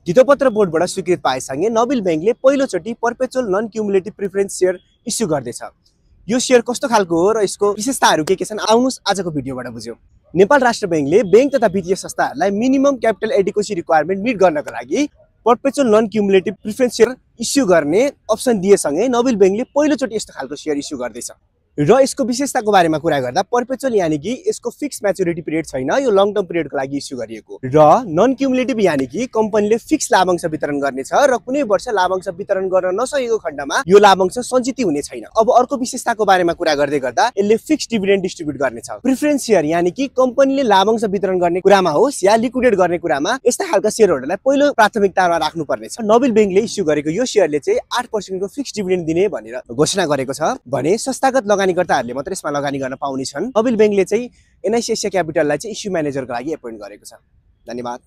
धितोपत्र बोर्डबाट स्वीकृत पाएसँगै नोबेल बैंकले पहिलोचोटि perpetual non cumulative preference share issue गर्दैछ। यो सेयर कस्तो खालको हो र यसको विशेषताहरू के छन् आउनुस् आजको भिडियोबाट बुझ्यौं। नेपाल राष्ट्र बैंकले बैंक तथा वित्तीय संस्थाहरूलाई minimum capital adequacy requirement meet गर्नका लागि perpetual non cumulative preference share issue गर्ने अप्सन दिएसँगै नोबेल बैंकले पहिलोचोटि यस्तो खालको सेयर इस्यु गर्दैछ। र यसको विशेषताको बारेमा कुरा गर्दा पर्पेचुअल यानी कि यसको फिक्स म्याच्युरिटी पिरियड छैन, यो लङ टर्म पिरियडको लागि इस्यु गरिएको। र नन क्युमुलेटिभ यानी कि कम्पनीले फिक्स लाभांश वितरण गर्नेछ र कुनै वर्ष लाभांश वितरण गर्न नसकेको खण्डमा यो लाभांश सञ्चित हुने छैन। अब अर्को विशेषताको बारेमा कुरा गर्दै गर्दा यसले फिक्स डिभिडेन्ड डिस्ट्रिब्युट गर्नेछ। प्रिफरेन्स सेयर यानी कि कम्पनीले लाभांश वितरण गर्ने कुरामा होस् या लिक्विडेट गर्ने कुरामा यस्ता खालका सेयरहरुलाई पहिलो प्राथमिकतामा राख्नु पर्नेछ। नोबेल बैंकले इस्यु गरेको यो सेयरले चाहिँ 8% को फिक्स डिभिडेन्ड दिने भनेर घोषणा गरेको छ भने संस्थागत लगानीकर्ताहरूले मात्र यसमा लगानी गर्न पाउने छन्। नोबेल बैंकले चाहिँ एनआइसी एसिया क्यापिटललाई चाहिँ इस्यु म्यानेजरको लागि एपोइन्ट गरेको छ। धन्यवाद।